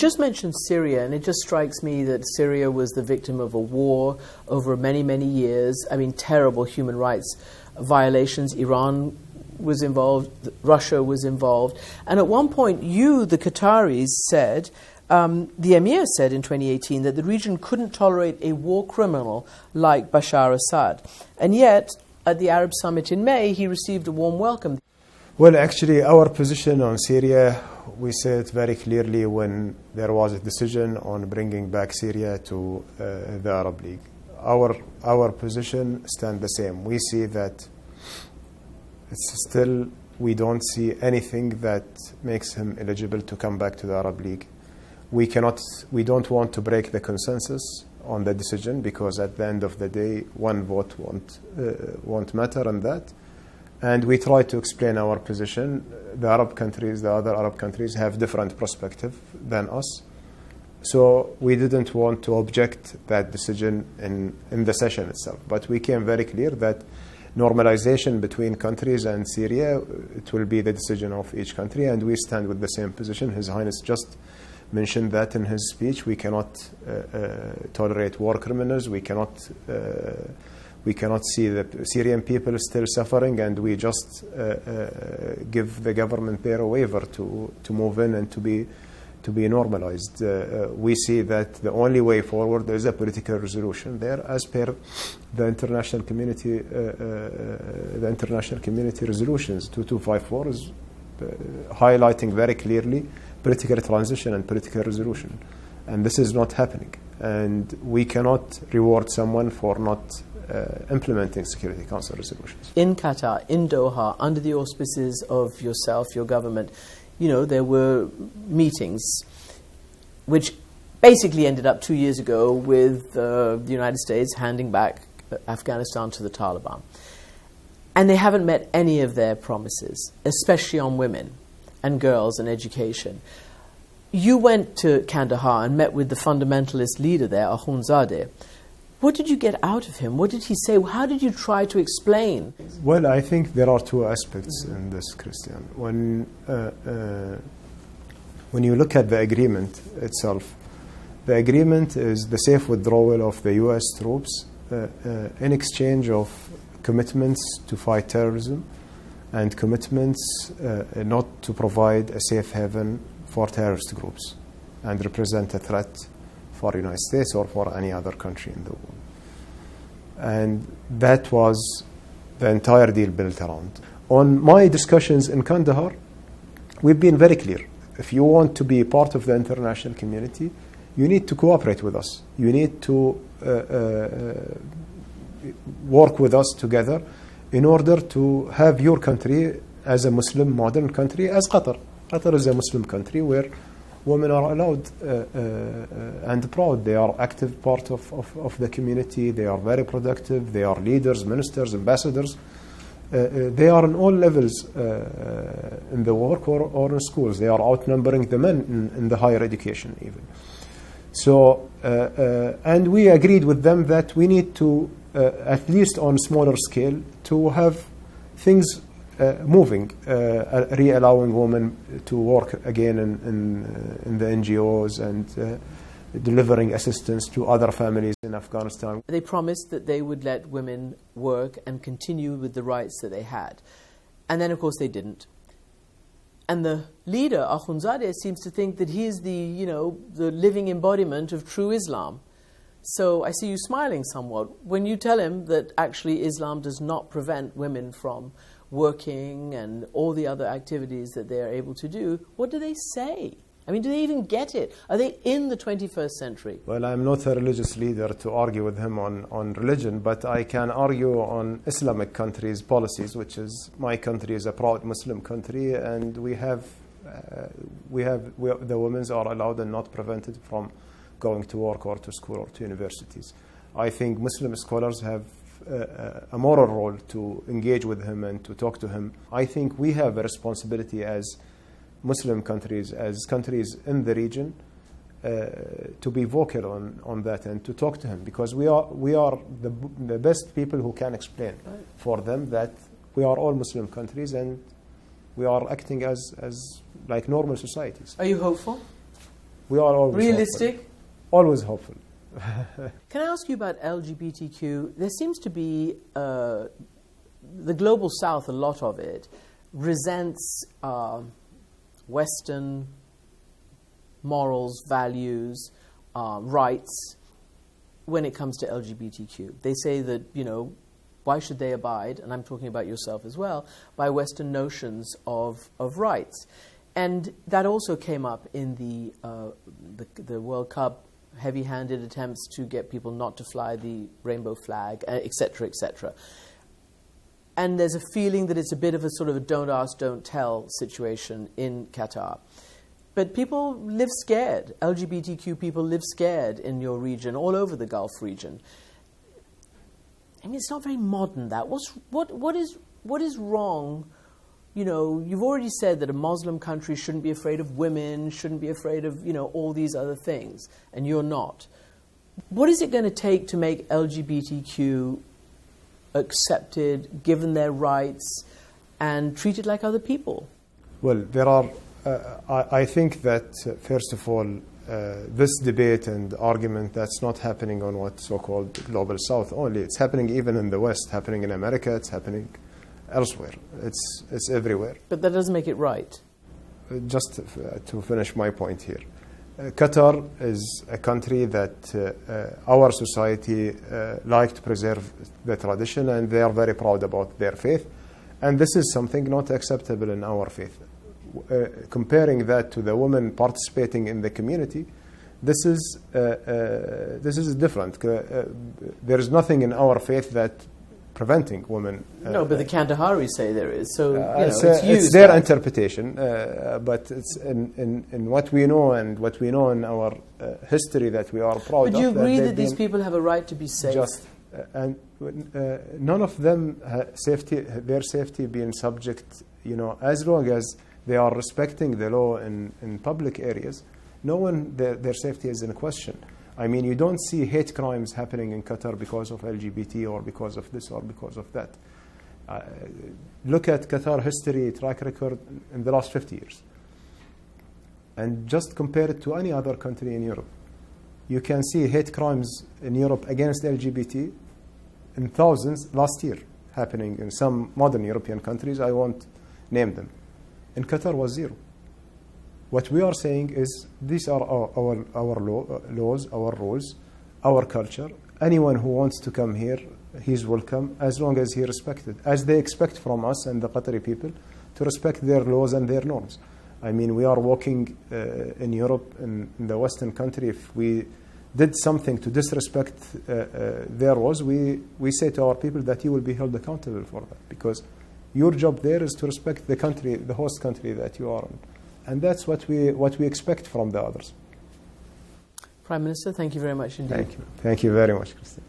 just mentioned Syria, and it just strikes me that Syria was the victim of a war over many, many years. I mean, terrible human rights violations. Iran was involved, Russia was involved. And at one point, the Qataris said, the Emir said in 2018 that the region couldn't tolerate a war criminal like Bashar Assad. And yet, at the Arab Summit in May, he received a warm welcome. Well, actually, our position on Syria, we said it very clearly when there was a decision on bringing back Syria to the Arab League. Our position stands the same. We see that it's still, we don't see anything that makes him eligible to come back to the Arab League. We don't want to break the consensus on the decision, because at the end of the day, one vote won't matter on that. And we try to explain our position. The other Arab countries have different perspective than us. So we didn't want to object that decision in the session itself. But we came very clear that normalization between countries and Syria, it will be the decision of each country, and we stand with the same position. His Highness just mentioned that in his speech. We cannot tolerate war criminals. We cannot see the Syrian people still suffering, and we just give the government there a waiver to move in and to be normalized. We see that the only way forward is a political resolution there, as per the international community resolutions. 2254 is highlighting very clearly political transition and political resolution, and this is not happening. And we cannot reward someone for not implementing Security Council resolutions. In Qatar, in Doha, under the auspices of yourself, your government, there were meetings which basically ended up 2 years ago with the United States handing back Afghanistan to the Taliban. And they haven't met any of their promises, especially on women and girls and education. You went to Kandahar and met with the fundamentalist leader there, Akhundzadeh. What did you get out of him? What did he say? How did you try to explain? Well, I think there are two aspects in this, Kристиан. When you look at the agreement itself, the agreement is the safe withdrawal of the U.S. troops in exchange of commitments to fight terrorism and commitments not to provide a safe haven for terrorist groups and represent a threat for the United States or for any other country in the world. And that was the entire deal built around. On my discussions in Kandahar, we've been very clear. If you want to be part of the international community, you need to cooperate with us. You need to work with us together in order to have your country as a Muslim modern country as Qatar. Qatar is a Muslim country where women are allowed and proud. They are active part of the community. They are very productive. They are leaders, ministers, ambassadors. They are on all levels in the work or in schools. They are outnumbering the men in the higher education even. So, and we agreed with them that we need to, at least on smaller scale, to have things moving, re-allowing women to work again in the NGOs and delivering assistance to other families in Afghanistan. They promised that they would let women work and continue with the rights that they had. And then, of course, they didn't. And the leader, Akhundzadeh, seems to think that he is the living embodiment of true Islam. So I see you smiling somewhat when you tell him that actually Islam does not prevent women from working and all the other activities that they are able to do. What do they say? I mean, do they even get it? Are they in the 21st century? Well, I'm not a religious leader to argue with him on religion, but I can argue on Islamic countries' policies, which is my country is a proud Muslim country, and the women are allowed and not prevented from going to work or to school or to universities. I think Muslim scholars have a moral role to engage with him and to talk to him. I think we have a responsibility as Muslim countries, as countries in the region, to be vocal on that and to talk to him, because we are the best people who can explain for them that we are all Muslim countries and we are acting as like normal societies. Are you hopeful? We are always realistic. Hopeful. Always hopeful. Can I ask you about LGBTQ? There seems to be the global South, a lot of it, resents Western morals, values, rights when it comes to LGBTQ. They say that, why should they abide, and I'm talking about yourself as well, by Western notions of rights? And that also came up in the World Cup, heavy-handed attempts to get people not to fly the rainbow flag, etc., etc. And there's a feeling that it's a bit of a sort of a don't ask, don't tell situation in Qatar. But people live scared. LGBTQ people live scared in your region, all over the Gulf region. I mean, it's not very modern, that. What is wrong? You've already said that a Muslim country shouldn't be afraid of women, shouldn't be afraid of, all these other things, and you're not. What is it going to take to make LGBTQ accepted, given their rights, and treated like other people? Well, there are, I think that, first of all, this debate and argument, that's not happening on what's so-called Global South only. It's happening even in the West, happening in America, it's happening elsewhere. It's everywhere. But that doesn't make it right. Just to finish my point here. Qatar is a country that our society like to preserve the tradition, and they are very proud about their faith. And this is something not acceptable in our faith. Comparing that to the women participating in the community, this is different. There is nothing in our faith that preventing women. No, but the Kandaharis say there is. So it's their interpretation. But it's in what we know and what we know in our history that we are proud of. But you agree that these people have a right to be safe? And none of them their safety being subject, as long as they are respecting the law in public areas, no one, their safety is in question. I mean, you don't see hate crimes happening in Qatar because of LGBT or because of this or because of that. Look at Qatar history, track record in the last 50 years. And just compare it to any other country in Europe. You can see hate crimes in Europe against LGBT in thousands last year happening in some modern European countries. I won't name them. In Qatar was zero. What we are saying is these are our laws, our rules, our culture. Anyone who wants to come here, he's welcome, as long as he respected, as they expect from us and the Qatari people to respect their laws and their norms. I mean, we are walking in Europe, in the Western country. If we did something to disrespect their laws, we say to our people that you will be held accountable for that, because your job there is to respect the country, the host country that you are in. And that's what we expect from the others. Prime Minister, thank you very much indeed. Thank you. Thank you very much, Kристиан.